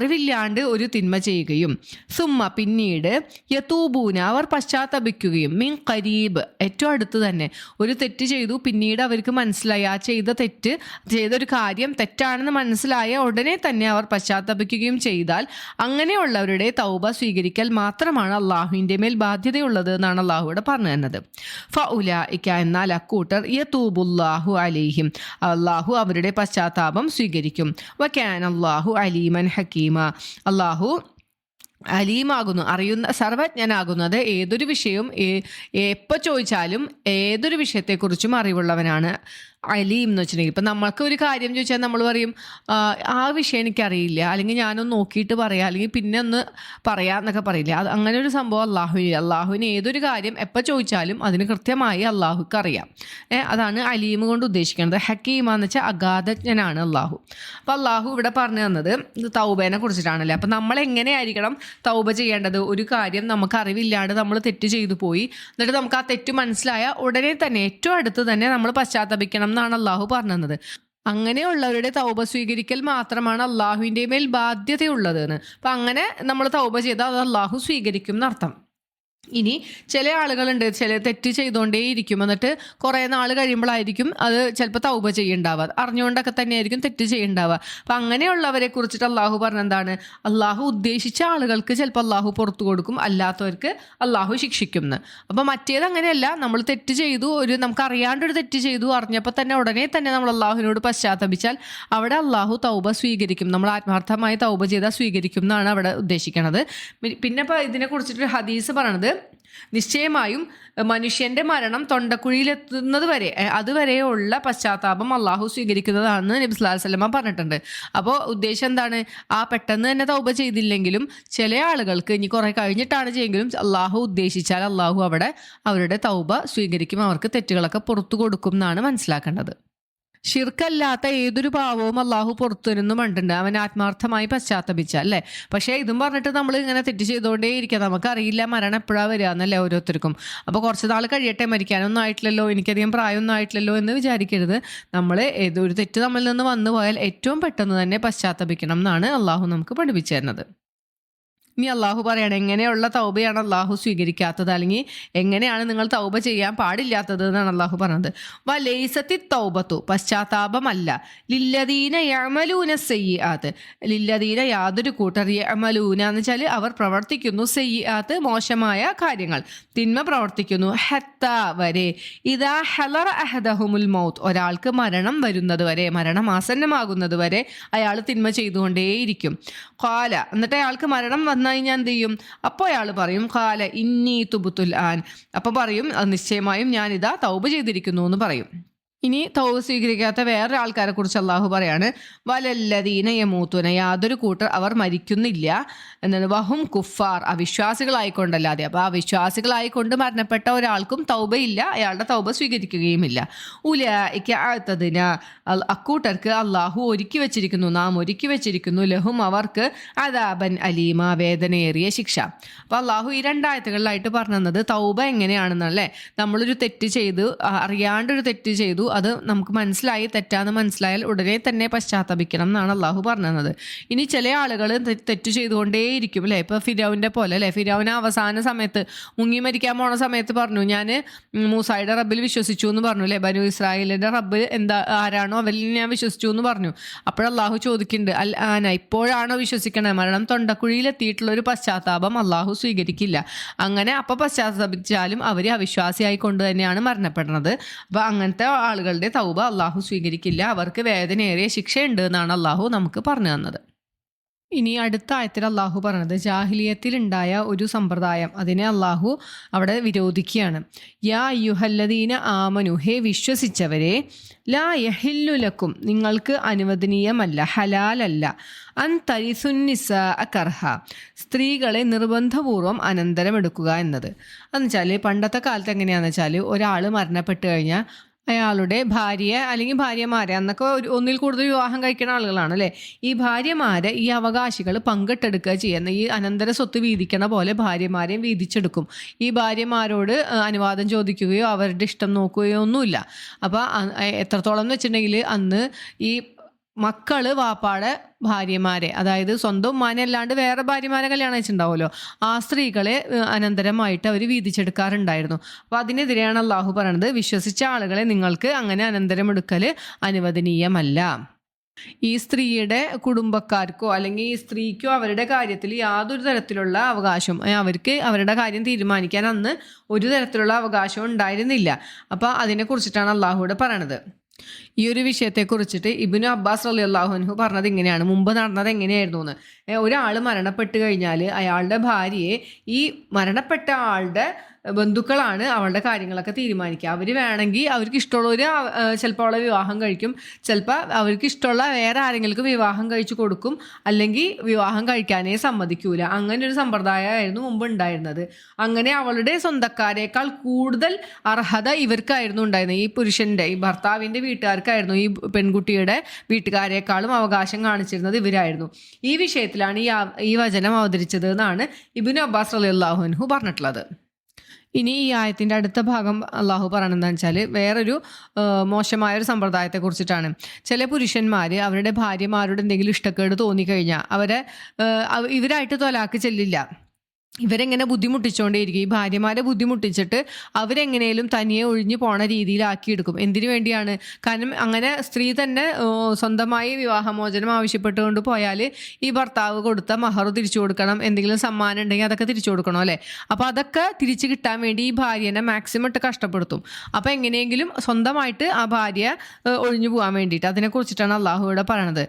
അറിവില്ലാണ്ട് ഒരു തിന്മ ചെയ്യുകയും, സുമ്മ പിന്നീട്, യതൂബൂന അവർ പശ്ചാത്തപിക്കുകയും, മിൻ ഖരീബ് ഏറ്റവും അടുത്ത് തന്നെ ഒരു തെറ്റ് ചെയ്തു, പിന്നീട് അവർക്ക് മനസ്സിലായി ആ ചെയ്തൊരു കാര്യം തെറ്റാണെന്ന് മനസ്സിലായ ഉടനെ തന്നെ അവർ പശ്ചാത്തപിക്കുകയും ചെയ്താൽ അങ്ങനെയുള്ളവരുടെ തൗബ സ്വീകരിക്കൽ മാത്രമാണ് അള്ളാഹുവിൻ്റെ മേൽ ബാധ്യതയുള്ളത് എന്നാണ് അള്ളാഹുവിടെ പറഞ്ഞു തന്നത്. ഫഉലൈക എന്നാൽ അക്കൂട്ടർ, യതൂബുല്ലാഹു അലൈഹിം അള്ളാഹു അവരുടെ പശ്ചാത്താപം സ്വീകരിക്കും. വകാന അല്ലാഹു അലീമൻ ഹക്കീമ അള്ളാഹു അലീമാകുന്നു സർവജ്ഞനാകുന്നത് ഏതൊരു വിഷയവും എപ്പോൾ ചോദിച്ചാലും ഏതൊരു വിഷയത്തെക്കുറിച്ചും അറിവുള്ളവനാണ്. അലീം എന്ന് വെച്ചിട്ടുണ്ടെങ്കിൽ ഇപ്പം നമ്മൾക്ക് ഒരു കാര്യം ചോദിച്ചാൽ നമ്മൾ പറയും ആ വിഷയം എനിക്കറിയില്ല, അല്ലെങ്കിൽ ഞാനൊന്ന് നോക്കിയിട്ട് പറയാം, അല്ലെങ്കിൽ പിന്നെ ഒന്ന് പറയാം എന്നൊക്കെ പറയില്ല. അത് അങ്ങനെ ഒരു സംഭവം അള്ളാഹുവിന് ഏതൊരു കാര്യം എപ്പോൾ ചോദിച്ചാലും അതിന് കൃത്യമായി അള്ളാഹുക്ക് അറിയാം. അതാണ് അലീം കൊണ്ട് ഉദ്ദേശിക്കുന്നത്. ഹക്കീമാന്ന് വെച്ചാൽ അഗാധജ്ഞനാണ് അള്ളാഹു. അപ്പോൾ അള്ളാഹു ഇവിടെ പറഞ്ഞു തന്നത് തൗബേനെ കുറിച്ചിട്ടാണല്ലേ. അപ്പം നമ്മൾ എങ്ങനെയായിരിക്കണം തൗബ ചെയ്യേണ്ടത്? ഒരു കാര്യം നമുക്ക് അറിവില്ലാണ്ട് നമ്മൾ തെറ്റ് ചെയ്തു പോയി, എന്നിട്ട് നമുക്ക് ആ തെറ്റ് മനസ്സിലായ ഉടനെ തന്നെ ഏറ്റവും അടുത്ത് തന്നെ നമ്മൾ പശ്ചാത്തപിക്കണം എന്നാണ് അള്ളാഹു പറഞ്ഞത്. അങ്ങനെയുള്ളവരുടെ തൗബ സ്വീകരിക്കൽ മാത്രമാണ് അള്ളാഹുവിൻ്റെ മേൽ ബാധ്യതയുള്ളത് എന്ന്. അപ്പം അങ്ങനെ നമ്മൾ തൗബ ചെയ്താൽ അത് അള്ളാഹു സ്വീകരിക്കും എന്നർത്ഥം. ഇനി ചില ആളുകളുണ്ട്, ചില തെറ്റ് ചെയ്തുകൊണ്ടേ ഇരിക്കും, എന്നിട്ട് കുറേ നാൾ കഴിയുമ്പോഴായിരിക്കും അത് ചിലപ്പോൾ തൗബ ചെയ്യുണ്ടാവുക, അറിഞ്ഞുകൊണ്ടൊക്കെ തന്നെയായിരിക്കും തെറ്റ് ചെയ്യുണ്ടാവുക. അപ്പം അങ്ങനെയുള്ളവരെ കുറിച്ചിട്ട് അള്ളാഹു പറഞ്ഞെന്താണ്, അള്ളാഹു ഉദ്ദേശിച്ച ആളുകൾക്ക് ചിലപ്പോൾ അള്ളാഹു പുറത്തു കൊടുക്കും, അല്ലാത്തവർക്ക് അള്ളാഹു ശിക്ഷിക്കും എന്ന്. അപ്പം മറ്റേത് അങ്ങനെയല്ല, നമ്മൾ തെറ്റ് ചെയ്തു, നമുക്ക് അറിയാണ്ടൊരു തെറ്റ് ചെയ്തു, അറിഞ്ഞപ്പോൾ തന്നെ ഉടനെ തന്നെ നമ്മൾ അള്ളാഹുവിനോട് പശ്ചാത്തപിച്ചാൽ അവിടെ അള്ളാഹു തൗബ സ്വീകരിക്കും. നമ്മൾ ആത്മാർത്ഥമായി തൗബ ചെയ്താൽ സ്വീകരിക്കും എന്നാണ് അവിടെ ഉദ്ദേശിക്കുന്നത്. പിന്നെ ഇപ്പോൾ ഇതിനെക്കുറിച്ചിട്ടൊരു ഹദീസ് പറയണത്, നിശ്ചയമായും മനുഷ്യന്റെ മരണം തൊണ്ടക്കുഴിയിലെത്തുന്നത് വരെ അതുവരെയുള്ള പശ്ചാത്താപം അള്ളാഹു സ്വീകരിക്കുന്നതാണെന്ന് നബി സല്ലല്ലാഹു അലൈഹി വസല്ലം പറഞ്ഞിട്ടുണ്ട്. അപ്പോൾ ഉദ്ദേശം എന്താണ്? പെട്ടെന്ന് തന്നെ തൗബ ചെയ്തില്ലെങ്കിലും ചില ആളുകൾക്ക് ഇനി കുറെ കഴിഞ്ഞിട്ടാണ് ചെയ്യെങ്കിലും അള്ളാഹു ഉദ്ദേശിച്ചാൽ അള്ളാഹു അവിടെ അവരുടെ തൗബ സ്വീകരിക്കും, അവർക്ക് തെറ്റുകളൊക്കെ പുറത്തു കൊടുക്കും എന്നാണ് മനസ്സിലാക്കേണ്ടത്. ഷിർക്കല്ലാത്ത ഏതൊരു പാവവും അള്ളാഹു പുറത്തുനിന്നും കണ്ടിട്ടുണ്ട്, അവൻ ആത്മാർത്ഥമായി പശ്ചാത്തപിച്ചാൽ അല്ലേ. പക്ഷേ ഇതും പറഞ്ഞിട്ട് നമ്മൾ ഇങ്ങനെ തെറ്റ് ചെയ്തുകൊണ്ടേ ഇരിക്കുക, നമുക്കറിയില്ല മരണം എപ്പോഴാണ് വരിക എന്നല്ലേ ഓരോരുത്തർക്കും. അപ്പോൾ കുറച്ച് നാൾ കഴിയട്ടെ, മരിക്കാനൊന്നും ആയിട്ടില്ലല്ലോ, എനിക്കധികം പ്രായമൊന്നും ആയിട്ടില്ലല്ലോ എന്ന് വിചാരിക്കരുത്. നമ്മൾ ഏതൊരു തെറ്റ് നമ്മളിൽ നിന്ന് വന്നു പോയാൽ ഏറ്റവും പെട്ടെന്ന് തന്നെ പശ്ചാത്തപിക്കണം എന്നാണ് അള്ളാഹു നമുക്ക് പഠിപ്പിച്ചു തരുന്നത്. ഇനി അള്ളാഹു പറയണം എങ്ങനെയുള്ള തൗബയാണ് അള്ളാഹു സ്വീകരിക്കാത്തത്, അല്ലെങ്കിൽ എങ്ങനെയാണ് നിങ്ങൾ തൗബ ചെയ്യാൻ പാടില്ലാത്തത് എന്നാണ് അള്ളാഹു പറഞ്ഞത്. വലൈസത്തി തൗബത്തു, പശ്ചാത്താപമല്ല, ലില്ലദീന യഅമലൂന സയ്യിആത്ത്, ലില്ലദീന യാതൊരു കൂട്ടർ, യഅമലൂന എന്ന് വെച്ചാൽ അവർ പ്രവർത്തിക്കുന്നു, സയ്യിആത്ത് മോശമായ കാര്യങ്ങൾ, തിന്മ പ്രവർത്തിക്കുന്നു, ഹത്ത വരെ, ഇദാ ഹലറ അഹദഹുമുൽ മൗത്ത്, ഒരാൾക്ക് മരണം വരുന്നത് വരെ, മരണം ആസന്നമാകുന്നത് വരെ അയാൾ തിന്മ ചെയ്തുകൊണ്ടേയിരിക്കും. ഖാല, എന്നിട്ട് അയാൾക്ക് മരണം വന്നു കഴിഞ്ഞാൽ എന്ത് ചെയ്യും? അപ്പോൾ അയാൾ പറയും ഖാല ഇന്നി തുബ്തുൽ ആൻ, അപ്പോൾ പറയും നിശ്ചയമായും ഞാനിതാ തൗബ ചെയ്തിരിക്കുന്നു എന്ന് പറയും. ഇനി തൗബ സ്വീകരിക്കാത്ത വേറെ ആൾക്കാരെ കുറിച്ച് അള്ളാഹു പറയാണ്, വലല്ലദീന യമൂത്തുന, യാതൊരു കൂട്ടർ അവർ മരിക്കുന്നില്ല എന്നാണ്, വഹും കുഫാർ, അവിശ്വാസികളായിക്കൊണ്ടല്ലാതെ. അപ്പോൾ അവിശ്വാസികളായിക്കൊണ്ട് മരണപ്പെട്ട ഒരാൾക്കും തൗബയില്ല, അയാളുടെ തൗബ സ്വീകരിക്കുകയുമില്ല. ഉലൈക അഅ്തദ്ന, അക്കൂട്ടർക്ക് അള്ളാഹു നാം ഒരുക്കി വെച്ചിരിക്കുന്നു, ലഹും അവർക്ക് അദാബൻ അലീമ, വേദനയേറിയ ശിക്ഷ. അപ്പോൾ അള്ളാഹു ഈ രണ്ടായത്തുകളിലായിട്ട് പറഞ്ഞത് തൗബ എങ്ങനെയാണെന്നല്ലേ. നമ്മളൊരു തെറ്റ് ചെയ്തു, അറിയാണ്ടൊരു തെറ്റ് ചെയ്തു, അത് നമുക്ക് മനസ്സിലായി, തെറ്റാന്ന് മനസ്സിലായാൽ ഉടനെ തന്നെ പശ്ചാത്തപിക്കണം എന്നാണ് അള്ളാഹു പറഞ്ഞത്. ഇനി ചില ആളുകൾ തെറ്റ് ചെയ്തുകൊണ്ടേയിരിക്കും അല്ലേ. ഇപ്പോൾ ഫിരൗൻ്റെ പോലെ അല്ലേ, ഫിരൗന് അവസാന സമയത്ത് മുങ്ങി മരിക്കാൻ പോണ സമയത്ത് പറഞ്ഞു ഞാൻ മൂസായുടെ റബ്ബിൽ വിശ്വസിച്ചു എന്ന് പറഞ്ഞു അല്ലേ. ബനു ഇസ്രായേലിൻ്റെ റബ്ബ് ആരാണോ അവരിൽ ഞാൻ വിശ്വസിച്ചു എന്ന് പറഞ്ഞു. അപ്പോഴല്ലാഹു ചോദിക്കുന്നുണ്ട്, അൽ ആന, ഇപ്പോഴാണോ വിശ്വസിക്കണേ? മരണം തൊണ്ടക്കുഴിയിലെത്തിയിട്ടുള്ള ഒരു പശ്ചാത്താപം അള്ളാഹു സ്വീകരിക്കില്ല. അങ്ങനെ അപ്പം പശ്ചാത്തപിച്ചാലും അവർ അവിശ്വാസിയായി കൊണ്ട് തന്നെയാണ് മരണപ്പെടുന്നത്. അപ്പോൾ അങ്ങനത്തെ ആളുകളുടെ തൗബ അള്ളാഹു സ്വീകരിക്കില്ല, അവർക്ക് വേദനയേറിയ ശിക്ഷയുണ്ട് എന്നാണ് അള്ളാഹു നമുക്ക് പറഞ്ഞു തന്നത്. ഇനി അടുത്ത ആയത്തിൽ അള്ളാഹു പറഞ്ഞത് ജാഹിലിയത്തിൽ ഉണ്ടായ ഒരു സമ്പ്രദായം, അതിനെ അള്ളാഹു അവിടെ വിരോധിക്കുകയാണ്. യാ അയ്യുഹല്ലദീന ആമനു, ഹേ വിശ്വസിച്ചവരെ, ലാ യഹില്ലുലക്കും, നിങ്ങൾക്ക് അനുവദനീയമല്ല, ഹലാലല്ല, അൻ തരിസുന്നിസാ കർഹ, സ്ത്രീകളെ നിർബന്ധപൂർവ്വം അനന്തരമെടുക്കുക എന്നത്. എന്നുവെച്ചാൽ പണ്ടത്തെ കാലത്ത് എങ്ങനെയാണെന്ന് വെച്ചാൽ ഒരാൾ മരണപ്പെട്ട് കഴിഞ്ഞാൽ അയാളുടെ ഭാര്യയെ അല്ലെങ്കിൽ ഭാര്യമാരെ, അന്നൊക്കെ ഒന്നിൽ കൂടുതൽ വിവാഹം കഴിക്കുന്ന ആളുകളാണ് അല്ലേ, ഈ ഭാര്യമാരെ ഈ അവകാശികൾ പങ്കിട്ടെടുക്കുക ചെയ്യുന്ന, ഈ അനന്തര സ്വത്ത് വീതിക്കണ പോലെ ഭാര്യമാരെയും വീതിച്ചെടുക്കും. ഈ ഭാര്യമാരോട് അനുവാദം ചോദിക്കുകയോ അവരുടെ ഇഷ്ടം നോക്കുകയോ ഒന്നുമില്ല. അപ്പോൾ എത്രത്തോളം എന്ന് വെച്ചിട്ടുണ്ടെങ്കിൽ അന്ന് ഈ മക്കള് വാപ്പാടെ ഭാര്യമാരെ, അതായത് സ്വന്തം ഉമ്മാനെ അല്ലാണ്ട് വേറെ ഭാര്യമാരെ കല്യാണം വെച്ചിട്ടുണ്ടാവുമല്ലോ, ആ സ്ത്രീകളെ അനന്തരമായിട്ട് അവർ വീതിച്ചെടുക്കാറുണ്ടായിരുന്നു. അപ്പോൾ അതിനെതിരെയാണ് അള്ളാഹു പറയണത്, വിശ്വസിച്ച ആളുകളെ നിങ്ങൾക്ക് അങ്ങനെ അനന്തരമെടുക്കൽ അനുവദനീയമല്ല. ഈ സ്ത്രീയുടെ കുടുംബക്കാർക്കോ അല്ലെങ്കിൽ ഈ സ്ത്രീക്കോ അവരുടെ കാര്യത്തിൽ യാതൊരു തരത്തിലുള്ള അവകാശം, അവർക്ക് അവരുടെ കാര്യം തീരുമാനിക്കാൻ അന്ന് ഒരു തരത്തിലുള്ള അവകാശം ഉണ്ടായിരുന്നില്ല. അപ്പോൾ അതിനെക്കുറിച്ചിട്ടാണ് അള്ളാഹുവിടെ പറയണത്. ഈ ഒരു വിഷയത്തെക്കുറിച്ചിട്ട് ഇബ്നു അബ്ബാസ് റളിയല്ലാഹു അൻഹു പറഞ്ഞത് ഇങ്ങനെയാണ്, മുമ്പ് നടന്നത് എങ്ങനെയായിരുന്നു എന്ന്. ഒരാൾ മരണപ്പെട്ട് കഴിഞ്ഞാൽ അയാളുടെ ഭാര്യയെ ഈ മരണപ്പെട്ട ആളുടെ ബന്ധുക്കളാണ് അവളുടെ കാര്യങ്ങളൊക്കെ തീരുമാനിക്കുക. അവർ വേണമെങ്കിൽ അവർക്ക് ഇഷ്ടമുള്ളവർ ചിലപ്പോൾ അവളെ വിവാഹം കഴിക്കും, ചിലപ്പോൾ അവർക്ക് ഇഷ്ടമുള്ള വേറെ ആരെങ്കിലും വിവാഹം കഴിച്ചു കൊടുക്കും, അല്ലെങ്കിൽ വിവാഹം കഴിക്കാനേ സമ്മതിക്കൂല. അങ്ങനെ ഒരു സമ്പ്രദായമായിരുന്നു മുമ്പ് ഉണ്ടായിരുന്നത്. അങ്ങനെ അവളുടെ സ്വന്തക്കാരേക്കാൾ കൂടുതൽ അർഹത ഇവർക്കായിരുന്നു ഉണ്ടായിരുന്നത്. ഈ പുരുഷൻ്റെ, ഈ ഭർത്താവിൻ്റെ വീട്ടുകാർക്കായിരുന്നു ഈ പെൺകുട്ടിയുടെ വീട്ടുകാരേക്കാളും അവകാശം കാണിച്ചിരുന്നത് ഇവരായിരുന്നു. ഈ വിഷയത്തിലാണ് ഈ വചനം അവതരിച്ചത് എന്നാണ് ഇബ്നു അബ്ബാസ് റളിയല്ലാഹു അൻഹു പറഞ്ഞിട്ടുള്ളത്. ഇനി ഈ ആയത്തിൻ്റെ അടുത്ത ഭാഗം അള്ളാഹു പറയണെന്താണെന്ന് വെച്ചാൽ വേറൊരു മോശമായൊരു സമ്പ്രദായത്തെ കുറിച്ചിട്ടാണ്. ചില പുരുഷന്മാർ അവരുടെ ഭാര്യമാരോട് എന്തെങ്കിലും ഇഷ്ടക്കേട് തോന്നിക്കഴിഞ്ഞാൽ ഇവരായിട്ട് തൊലാക്ക് ചെല്ലില്ല, ഇവരെങ്ങനെ ബുദ്ധിമുട്ടിച്ചുകൊണ്ടേയിരിക്കും. ഈ ഭാര്യമാരെ ബുദ്ധിമുട്ടിച്ചിട്ട് അവരെങ്ങനെയും തനിയെ ഒഴിഞ്ഞു പോണ രീതിയിലാക്കിയെടുക്കും. എന്തിനു വേണ്ടിയാണ്? കാരണം അങ്ങനെ സ്ത്രീ തന്നെ സ്വന്തമായി വിവാഹമോചനം ആവശ്യപ്പെട്ടുകൊണ്ട് പോയാൽ ഈ ഭർത്താവ് കൊടുത്ത മഹർ തിരിച്ചു കൊടുക്കണം, എന്തെങ്കിലും സമ്മാനം ഉണ്ടെങ്കിൽ അതൊക്കെ തിരിച്ചു കൊടുക്കണം അല്ലേ. അപ്പോൾ അതൊക്കെ തിരിച്ചു കിട്ടാൻ വേണ്ടി ഈ ഭാര്യനെ മാക്സിമം ഇട്ട് കഷ്ടപ്പെടുത്തും. അപ്പോൾ എങ്ങനെയെങ്കിലും സ്വന്തമായിട്ട് ആ ഭാര്യ ഒഴിഞ്ഞു പോകാൻ വേണ്ടിയിട്ട് അതിനെക്കുറിച്ചിട്ടാണ് അള്ളാഹു ഇവിടെ പറയണത്.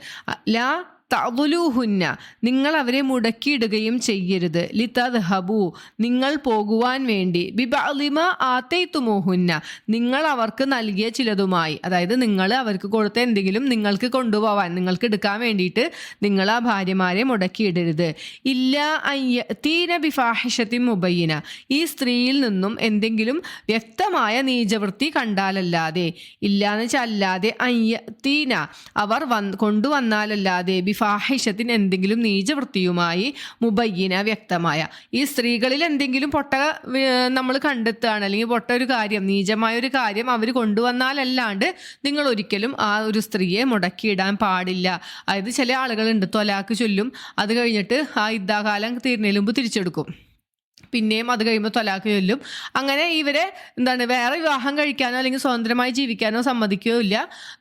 ലാ തഅ്ദുലൂഹുന്ന, നിങ്ങൾ അവരെ മുടക്കിയിടുകയും ചെയ്യരുത്. ലിതദ്ഹബു, നിങ്ങൾ പോകുവാൻ വേണ്ടി. ബിബഅ്ലിമ ആതൈതുമൂഹുന്ന, നിങ്ങൾ അവർക്ക് നൽകിയ ചിലതുമായി, അതായത് നിങ്ങൾ അവർക്ക് കൊടുത്ത എന്തെങ്കിലും നിങ്ങൾക്ക് കൊണ്ടുപോവാൻ, നിങ്ങൾക്ക് എടുക്കാൻ വേണ്ടിയിട്ട് നിങ്ങൾ ആ ഭാര്യമാരെ മുടക്കിയിടരുത്. ഇല്ലാ അയ്യതീന ബിഫാഹിഷത്തിൻ മുബയ്യിന, ഈ സ്ത്രീയിൽ നിന്നും എന്തെങ്കിലും വ്യക്തമായ നീചവൃത്തി കണ്ടാലല്ലാതെ, ഇല്ലാന്ന് വെച്ചാൽ അല്ലാതെ, അയ്യതീന അവർ കൊണ്ടുവന്നാലല്ലാതെ, ഫാഹിഷത്തിൻ എന്തെങ്കിലും നീചവൃത്തിയുമായി മുബയ്യിന വ്യക്തമായ. ഈ സ്ത്രീകളിൽ എന്തെങ്കിലും പൊട്ട നമ്മൾ കണ്ടെത്തുകയാണ്, അല്ലെങ്കിൽ പൊട്ട ഒരു കാര്യം, നീചമായ ഒരു കാര്യം അവർ കൊണ്ടുവന്നാലല്ലാണ്ട് നിങ്ങൾ ഒരിക്കലും ആ ഒരു സ്ത്രീയെ മുടക്കിയിടാൻ പാടില്ല. അതായത് ചില ആളുകളുണ്ട് ത്വലാക്ക് ചൊല്ലും, അത് കഴിഞ്ഞിട്ട് ആ ഇദ്ദാകാലം തീർന്നതിന് മുമ്പ് തിരിച്ചെടുക്കും, പിന്നെയും അത് കഴിയുമ്പോൾ ത്വലാക്ക് ചൊല്ലും. അങ്ങനെ ഇവരെ വേറെ വിവാഹം കഴിക്കാനോ അല്ലെങ്കിൽ സ്വതന്ത്രമായി ജീവിക്കാനോ സമ്മതിക്കുകയില്ല,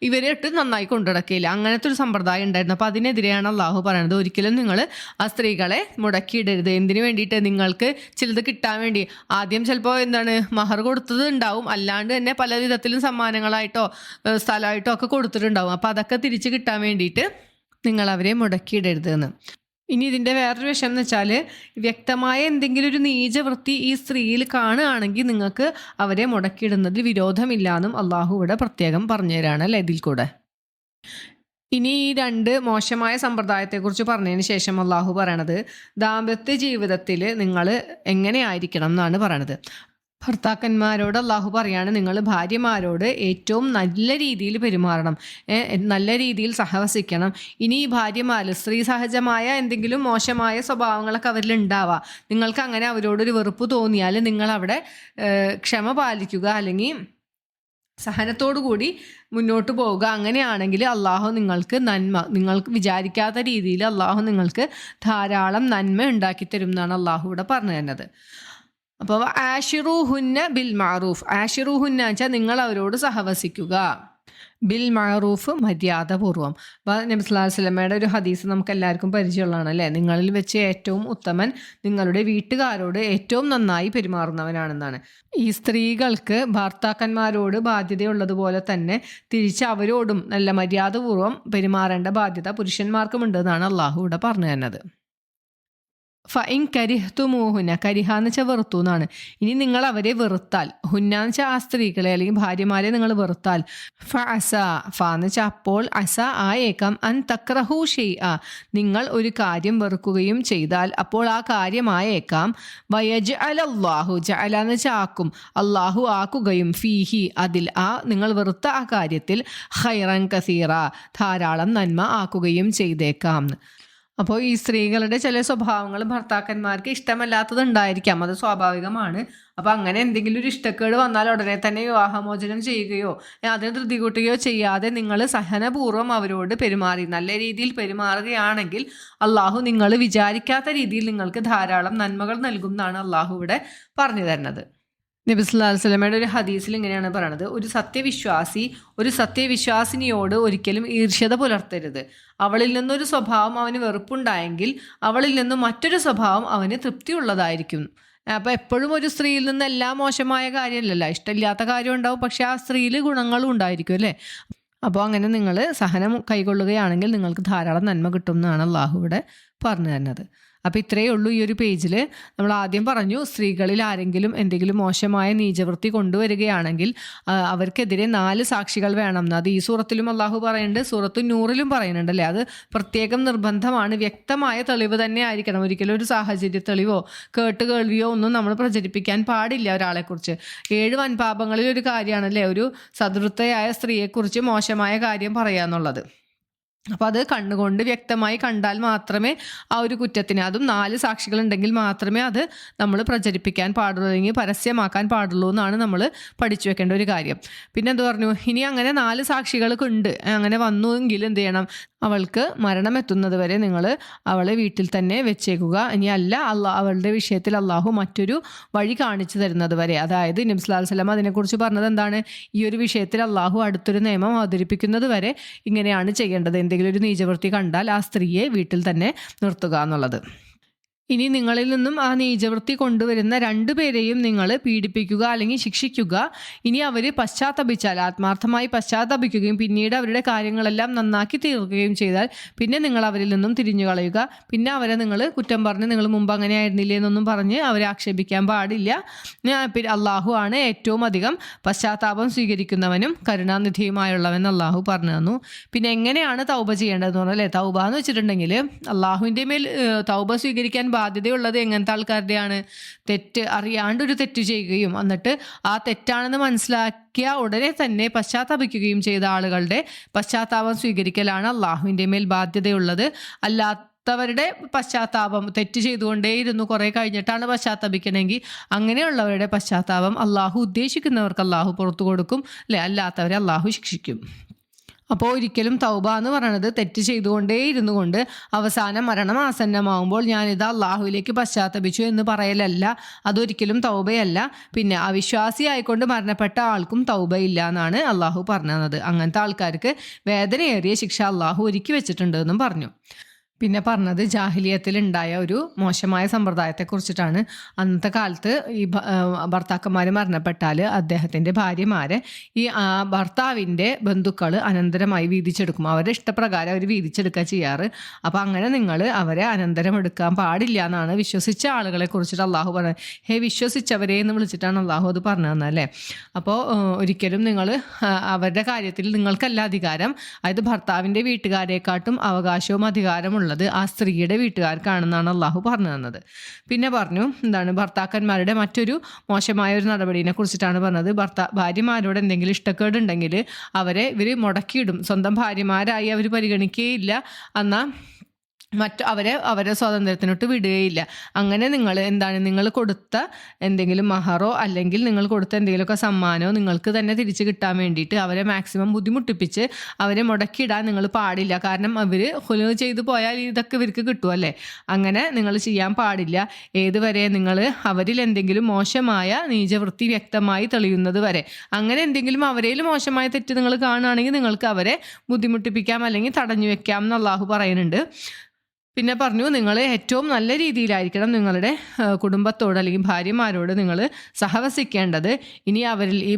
ഇവരെ ഇട്ട് നന്നായി കൊണ്ടുനടക്കില്ല. അങ്ങനത്തെ ഒരു സമ്പ്രദായം ഉണ്ടായിരുന്നു. അപ്പോൾ അതിനെതിരെയാണ് അള്ളാഹു പറയുന്നത്, ഒരിക്കലും നിങ്ങൾ ആ സ്ത്രീകളെ മുടക്കിയിടരുത്. എന്തിനു വേണ്ടിയിട്ട്? നിങ്ങൾക്ക് ചിലത് കിട്ടാൻ വേണ്ടി. ആദ്യം ചിലപ്പോൾ മഹർ കൊടുത്തത് ഉണ്ടാവും, അല്ലാണ്ട് തന്നെ പല വിധത്തിലും സമ്മാനങ്ങളായിട്ടോ സ്ഥലമായിട്ടോ ഒക്കെ കൊടുത്തിട്ടുണ്ടാവും. അപ്പോൾ അതൊക്കെ തിരിച്ച് കിട്ടാൻ വേണ്ടിയിട്ട് നിങ്ങൾ അവരെ മുടക്കിയിടരുതെന്ന്. ഇനി ഇതിൻ്റെ വേറൊരു വശം എന്ന് വെച്ചാൽ, വ്യക്തമായ എന്തെങ്കിലും ഒരു നീചവൃത്തി ഈ സ്ത്രീയിൽ കാണുകയാണെങ്കിൽ നിങ്ങൾക്ക് അവരെ മുടക്കിയിടുന്നതിൽ വിരോധമില്ലാന്നും അള്ളാഹു ഇവിടെ പ്രത്യേകം പറഞ്ഞു തരാണ് അല്ലേ ഇതിൽ കൂടെ. ഇനി ഈ 2 മോശമായ സമ്പ്രദായത്തെക്കുറിച്ച് പറഞ്ഞതിന് ശേഷം അള്ളാഹു പറയണത് ദാമ്പത്യ ജീവിതത്തിൽ നിങ്ങൾ എങ്ങനെയായിരിക്കണം എന്നാണ് പറയണത്. ഭർത്താക്കന്മാരോട് അള്ളാഹു പറയാണ്, നിങ്ങൾ ഭാര്യമാരോട് ഏറ്റവും നല്ല രീതിയിൽ പെരുമാറണം, നല്ല രീതിയിൽ സഹവസിക്കണം. ഇനി ഈ ഭാര്യമാർ സ്ത്രീ സഹജമായ എന്തെങ്കിലും മോശമായ സ്വഭാവങ്ങളൊക്കെ അവരിൽ ഉണ്ടാവാം, നിങ്ങൾക്ക് അങ്ങനെ അവരോടൊരു വെറുപ്പ് തോന്നിയാൽ നിങ്ങൾ അവിടെ ക്ഷമ പാലിക്കുക, അല്ലെങ്കിൽ സഹനത്തോടു കൂടി മുന്നോട്ട് പോവുക. അങ്ങനെയാണെങ്കിൽ അള്ളാഹു നിങ്ങൾക്ക് നന്മ, നിങ്ങൾക്ക് വിചാരിക്കാത്ത രീതിയിൽ അള്ളാഹു നിങ്ങൾക്ക് ധാരാളം നന്മ ഉണ്ടാക്കി തരും എന്നാണ് അള്ളാഹു ഇവിടെ പറഞ്ഞു തരുന്നത്. അപ്പോൾ ആഷിറൂഹുന്ന ബിൽ മഅറൂഫ്, ആഷിറൂഹുന്ന വെച്ചാൽ നിങ്ങൾ അവരോട് സഹവസിക്കുക, ബിൽ മഅറൂഫ് മര്യാദപൂർവ്വം. അപ്പോൾ നബി സല്ലല്ലാഹു അലൈഹി വസല്ലമയുടെ ഒരു ഹദീസ് നമുക്ക് എല്ലാവർക്കും പരിചയമുള്ളതാണ് അല്ലേ, നിങ്ങളിൽ വെച്ച് ഏറ്റവും ഉത്തമൻ നിങ്ങളുടെ വീട്ടുകാരോട് ഏറ്റവും നന്നായി പെരുമാറുന്നവനാണെന്നാണ്. ഈ സ്ത്രീകൾക്ക് ഭർത്താക്കന്മാരോട് ബാധ്യതയുള്ളതുപോലെ തന്നെ തിരിച്ച് അവരോടും നല്ല മര്യാദപൂർവ്വം പെരുമാറേണ്ട ബാധ്യത പുരുഷന്മാർക്കുമുണ്ടെന്നാണ് അള്ളാഹു ഇവിടെ പറഞ്ഞു തരുന്നത്. ഫഇൻ കരിഹ്തുമൂഹുന, കരിഹാന്ന് വെച്ചാൽ വെറുത്തു എന്നാണ്. ഇനി നിങ്ങൾ അവരെ വെറുത്താൽ, ഹുന്നാന്ന് വെച്ചാൽ ആ സ്ത്രീകളെ അല്ലെങ്കിൽ ഭാര്യമാരെ നിങ്ങൾ വെറുത്താൽ, ഫഅസ, ഫാന്ന് വെച്ചാൽ അപ്പോൾ, അസ ആയേക്കാം, അൻ തക്രഹു ഷൈഅ, നിങ്ങൾ ഒരു കാര്യം വെറുക്കുകയും ചെയ്താൽ അപ്പോൾ ആ കാര്യമായേക്കാം, വയജ്അലല്ലാഹു, ജഅലന്ന് വെച്ചാൽ ആക്കും, അള്ളാഹു ആക്കുകയും, ഫീഹി അതിൽ, ആ നിങ്ങൾ വെറുത്ത ആ കാര്യത്തിൽ, ഖൈറൻ കസീറ ധാരാളം നന്മ ആക്കുകയും ചെയ്തേക്കാം. അപ്പോൾ ഈ സ്ത്രീകളുടെ ചില സ്വഭാവങ്ങൾ ഭർത്താക്കന്മാർക്ക് ഇഷ്ടമല്ലാത്തത് ഉണ്ടായിരിക്കാം, അത് സ്വാഭാവികമാണ്. അപ്പോൾ അങ്ങനെ എന്തെങ്കിലും ഒരു ഇഷ്ടക്കേട് വന്നാൽ ഉടനെ തന്നെ വിവാഹമോചനം ചെയ്യുകയോ അതിന് ധൃതി കൂട്ടുകയോ ചെയ്യാതെ നിങ്ങൾ സഹനപൂർവ്വം അവരോട് പെരുമാറി നല്ല രീതിയിൽ പെരുമാറുകയാണെങ്കിൽ അള്ളാഹു നിങ്ങൾ വിചാരിക്കാത്ത രീതിയിൽ നിങ്ങൾക്ക് ധാരാളം നന്മകൾ നൽകും എന്നാണ് അള്ളാഹു ഇവിടെ പറഞ്ഞു തരുന്നത്. നബി സല്ലല്ലാഹു അലൈഹി വസല്ലമയുടെ ഒരു ഹദീസിൽ ഇങ്ങനെയാണ് പറയുന്നത്, ഒരു സത്യവിശ്വാസിനിയോട് ഒരിക്കലും ഈർഷ്യത പുലർത്തരുത്. അവളിൽ നിന്നൊരു സ്വഭാവം അവന് വെറുപ്പുണ്ടായെങ്കിൽ അവളിൽ നിന്നും മറ്റൊരു സ്വഭാവം അവന് തൃപ്തിയുള്ളതായിരിക്കും. അപ്പോൾ എപ്പോഴും ഒരു സ്ത്രീയിൽ നിന്ന് എല്ലാം മോശമായ കാര്യമല്ലല്ലോ, ഇഷ്ടമില്ലാത്ത കാര്യം ഉണ്ടാവും, പക്ഷെ ആ സ്ത്രീയിൽ ഗുണങ്ങളും ഉണ്ടായിരിക്കും അല്ലേ. അപ്പോൾ അങ്ങനെ നിങ്ങൾ സഹനം കൈകൊള്ളുകയാണെങ്കിൽ നിങ്ങൾക്ക് ധാരാളം നന്മ കിട്ടും എന്നാണ് അള്ളാഹു ഇവിടെ പറഞ്ഞു തരുന്നത്. അപ്പോൾ ഇത്രയേ ഉള്ളൂ ഈ ഒരു പേജിൽ. നമ്മൾ ആദ്യം പറഞ്ഞു, സ്ത്രീകളിൽ ആരെങ്കിലും എന്തെങ്കിലും മോശമായ നീചവൃത്തി കൊണ്ടുവരികയാണെങ്കിൽ അവർക്കെതിരെ 4 സാക്ഷികൾ വേണം എന്ന്. അത് ഈ സൂറത്തിലും അള്ളാഹു പറയുന്നുണ്ട്, സൂറത്തു നൂറിലും പറയുന്നുണ്ട് അല്ലേ. അത് പ്രത്യേകം നിർബന്ധമാണ്, വ്യക്തമായ തെളിവ് തന്നെ ആയിരിക്കണം. ഒരിക്കലും ഒരു സാഹചര്യ തെളിവോ കേൾവിയോ ഒന്നും നമ്മൾ പ്രചരിപ്പിക്കാൻ പാടില്ല ഒരാളെക്കുറിച്ച്. 7 വൻപാപങ്ങളിൽ ഒരു കാര്യമാണല്ലേ ഒരു സദൃത്തയായ സ്ത്രീയെക്കുറിച്ച് മോശമായ കാര്യം പറയുക എന്നുള്ളത്. അപ്പോൾ അത് കണ്ണുകൊണ്ട് വ്യക്തമായി കണ്ടാൽ മാത്രമേ ആ ഒരു കുറ്റത്തിന്, അതും 4 സാക്ഷികളുണ്ടെങ്കിൽ മാത്രമേ അത് നമ്മൾ പ്രചരിപ്പിക്കാൻ പാടുള്ളൂ, അല്ലെങ്കിൽ പരസ്യമാക്കാൻ പാടുള്ളൂ എന്നാണ് നമ്മൾ പഠിച്ചു വെക്കേണ്ട ഒരു കാര്യം. പിന്നെ എന്ത് പറഞ്ഞു, ഇനി അങ്ങനെ 4 സാക്ഷികൾക്ക് ഉണ്ട്, അങ്ങനെ വന്നുവെങ്കിൽ എന്ത് ചെയ്യണം, അവൾക്ക് മരണം എത്തുന്നത് വരെ നിങ്ങൾ അവളെ വീട്ടിൽ തന്നെ വെച്ചേക്കുക. ഇനി അല്ല അവളുടെ വിഷയത്തിൽ അള്ളാഹു മറ്റൊരു വഴി കാണിച്ചു തരുന്നത് വരെ. അതായത് നബി സല്ലല്ലാഹു അലൈഹി വസല്ലം അതിനെക്കുറിച്ച് പറഞ്ഞത് എന്താണ്, ഈ ഒരു വിഷയത്തിൽ അള്ളാഹു അടുത്തൊരു നിയമം അവതരിപ്പിക്കുന്നത് വരെ ഇങ്ങനെയാണ് ചെയ്യേണ്ടത്. എന്തെങ്കിലും ഒരു നീചവൃത്തി കണ്ടാൽ ആ സ്ത്രീയെ വീട്ടിൽ തന്നെ നിർത്തുക എന്നുള്ളത്. ഇനി നിങ്ങളിൽ നിന്നും ആ നീചവൃത്തി കൊണ്ടുവരുന്ന 2 പേരെയും നിങ്ങൾ പീഡിപ്പിക്കുക അല്ലെങ്കിൽ ശിക്ഷിക്കുക. ഇനി അവർ പശ്ചാത്തപിച്ചാൽ, ആത്മാർത്ഥമായി പശ്ചാത്തപിക്കുകയും പിന്നീട് അവരുടെ കാര്യങ്ങളെല്ലാം നന്നാക്കി തീർക്കുകയും ചെയ്താൽ പിന്നെ നിങ്ങൾ അവരിൽ നിന്നും തിരിഞ്ഞു കളയുക. പിന്നെ അവരെ നിങ്ങൾ കുറ്റം പറഞ്ഞ് നിങ്ങൾ മുമ്പ് അങ്ങനെ ആയിരുന്നില്ലേ എന്നൊന്നും പറഞ്ഞ് അവരെ ആക്ഷേപിക്കാൻ പാടില്ല. അള്ളാഹു ആണ് ഏറ്റവും അധികം പശ്ചാത്താപം സ്വീകരിക്കുന്നവനും കരുണാനിധിയുമായുള്ളവൻ അള്ളാഹു പറഞ്ഞു തന്നു. പിന്നെ എങ്ങനെയാണ് തൗബ ചെയ്യേണ്ടതെന്ന് പറഞ്ഞാൽ, തൗബ എന്ന് വെച്ചിട്ടുണ്ടെങ്കിൽ അള്ളാഹുവിൻ്റെ മേൽ തൗബ സ്വീകരിക്കാൻ ബാധ്യതയുള്ളത് എങ്ങനത്തെ ആൾക്കാരുടെയാണ്? തെറ്റ് അറിയാണ്ടൊരു തെറ്റ് ചെയ്യുകയും എന്നിട്ട് ആ തെറ്റാണെന്ന് മനസ്സിലാക്കിയ ഉടനെ തന്നെ പശ്ചാത്തപിക്കുകയും ചെയ്ത ആളുകളുടെ പശ്ചാത്താപം സ്വീകരിക്കലാണ് അള്ളാഹുവിൻ്റെ മേൽ ബാധ്യതയുള്ളത്. അല്ലാത്തവരുടെ പശ്ചാത്താപം, തെറ്റ് ചെയ്തുകൊണ്ടേയിരുന്നു കുറേ കഴിഞ്ഞിട്ടാണ് പശ്ചാത്തപിക്കണമെങ്കിൽ അങ്ങനെയുള്ളവരുടെ പശ്ചാത്താപം അള്ളാഹു ഉദ്ദേശിക്കുന്നവർക്ക് അള്ളാഹു പുറത്തു കൊടുക്കും, അല്ലെ? അല്ലാത്തവരെ അള്ളാഹു ശിക്ഷിക്കും. അപ്പോൾ ഒരിക്കലും തൗബ എന്ന് പറയുന്നത് തെറ്റ് ചെയ്തുകൊണ്ടേ ഇരുന്നു കൊണ്ട് അവസാനം മരണം ആസന്നമാകുമ്പോൾ ഞാനിത് അള്ളാഹുവിലേക്ക് പശ്ചാത്തപിച്ചു എന്ന് പറയലല്ല. അതൊരിക്കലും തൗബയല്ല. പിന്നെ അവിശ്വാസി ആയിക്കൊണ്ട് മരണപ്പെട്ട ആൾക്കും തൗബയില്ല എന്നാണ് അള്ളാഹു പറഞ്ഞത്. അങ്ങനത്തെ ആൾക്കാർക്ക് വേദനയേറിയ ശിക്ഷ അള്ളാഹു ഒരുക്കി വെച്ചിട്ടുണ്ട് എന്നും പറഞ്ഞു. പിന്നെ പറഞ്ഞത് ജാഹിലിയത്തിൽ ഉണ്ടായ ഒരു മോശമായ സമ്പ്രദായത്തെക്കുറിച്ചിട്ടാണ്. അന്നത്തെ കാലത്ത് ഈ ഭർത്താക്കന്മാർ മരണപ്പെട്ടാൽ അദ്ദേഹത്തിൻ്റെ ഭാര്യമാരെ ഈ ഭർത്താവിൻ്റെ ബന്ധുക്കൾ അനന്തരമായി വീതിച്ചെടുക്കും. അവരുടെ ഇഷ്ടപ്രകാരം അവർ വീതിച്ചെടുക്കുക ചെയ്യാറ്. അപ്പോൾ അങ്ങനെ നിങ്ങൾ അവരെ അനന്തരം എടുക്കാൻ പാടില്ല എന്നാണ് വിശ്വസിച്ച ആളുകളെ കുറിച്ചിട്ട് അള്ളാഹു പറഞ്ഞത്. ഹേ വിശ്വസിച്ചവരെ എന്ന് വിളിച്ചിട്ടാണ് അള്ളാഹു അത് പറഞ്ഞു തന്നല്ലേ. അപ്പോൾ ഒരിക്കലും നിങ്ങൾ അവരുടെ കാര്യത്തിൽ നിങ്ങൾക്കല്ല അധികാരം, അതായത് ഭർത്താവിൻ്റെ വീട്ടുകാരെക്കാട്ടും അവകാശവും അധികാരമുള്ള ആ സ്ത്രീയുടെ വീട്ടുകാർക്കാണെന്നാണ് അള്ളാഹു പറഞ്ഞു തന്നത്. പിന്നെ പറഞ്ഞു എന്താണ് ഭർത്താക്കന്മാരുടെ മറ്റൊരു മോശമായ ഒരു നടപടിയെ കുറിച്ചിട്ടാണ് പറഞ്ഞത്. ഭാര്യമാരോട് എന്തെങ്കിലും ഇഷ്ടക്കേടുണ്ടെങ്കിൽ അവരെ ഇവർ മുടക്കിയിടും. സ്വന്തം ഭാര്യമാരായി അവർ പരിഗണിക്കുകയില്ല, എന്നാൽ അവരെ സ്വാതന്ത്ര്യത്തിനൊട്ട് വിടുകയില്ല. അങ്ങനെ നിങ്ങൾ കൊടുത്ത എന്തെങ്കിലും മഹറോ അല്ലെങ്കിൽ നിങ്ങൾ കൊടുത്ത എന്തെങ്കിലുമൊക്കെ സമ്മാനമോ നിങ്ങൾക്ക് തന്നെ തിരിച്ച് കിട്ടാൻ വേണ്ടിയിട്ട് അവരെ മാക്സിമം ബുദ്ധിമുട്ടിപ്പിച്ച് അവരെ മുടക്കിയിടാൻ നിങ്ങൾ പാടില്ല. കാരണം അവർ ഹുലു ചെയ്തു പോയാൽ ഇതൊക്കെ ഇവർക്ക് കിട്ടുമല്ലേ. അങ്ങനെ നിങ്ങൾ ചെയ്യാൻ പാടില്ല. ഏതുവരെ? നിങ്ങൾ അവരിൽ എന്തെങ്കിലും മോശമായ നീചവൃത്തി വ്യക്തമായി തെളിയുന്നത് വരെ. അങ്ങനെ എന്തെങ്കിലും അവരിൽ മോശമായ തെറ്റ് നിങ്ങൾ കാണുകയാണെങ്കിൽ നിങ്ങൾക്ക് അവരെ ബുദ്ധിമുട്ടിപ്പിക്കാം അല്ലെങ്കിൽ തടഞ്ഞു വെക്കാം എന്ന് അള്ളാഹു പറയുന്നുണ്ട്. പിന്നെ പറഞ്ഞു നിങ്ങൾ ഏറ്റവും നല്ല രീതിയിലായിരിക്കണം നിങ്ങളുടെ കുടുംബത്തോട് അല്ലെങ്കിൽ ഭാര്യമാരോട് നിങ്ങൾ സഹവസിക്കേണ്ടത്. ഇനി അവരിൽ ഈ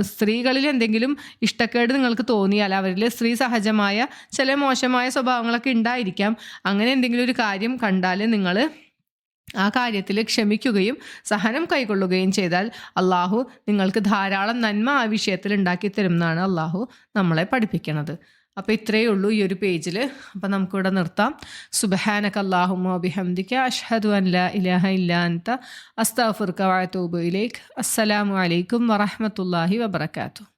സ്ത്രീകളിൽ എന്തെങ്കിലും ഇഷ്ടക്കേട് നിങ്ങൾക്ക് തോന്നിയാൽ, അവരിൽ സ്ത്രീ സഹജമായ ചില മോശമായ സ്വഭാവങ്ങളൊക്കെ ഉണ്ടായിരിക്കാം. അങ്ങനെ എന്തെങ്കിലും ഒരു കാര്യം കണ്ടാൽ നിങ്ങൾ ആ കാര്യത്തിൽ ക്ഷമിക്കുകയും സഹനം കൈക്കൊള്ളുകയും ചെയ്താൽ അള്ളാഹു നിങ്ങൾക്ക് ധാരാളം നന്മ ആ വിഷയത്തിൽ ഉണ്ടാക്കി തരും എന്നാണ് അള്ളാഹു നമ്മളെ പഠിപ്പിക്കുന്നത്. അപ്പോൾ ഇത്രയേ ഉള്ളൂ ഈ ഒരു പേജിൽ. അപ്പോൾ നമുക്കിവിടെ നിർത്താം. സുബ്ഹാനക അല്ലാഹുമ്മ വബിഹംദിക അഷ്ഹദു അൻ ലാ ഇലാഹ ഇല്ലാ അൻത അസ്തഗ്ഫിറുക വഅതൂബു ഇലൈക്. അസ്സലാമു അലൈക്കും വറഹ്മത്തുള്ളാഹി വബറകാതുഹു.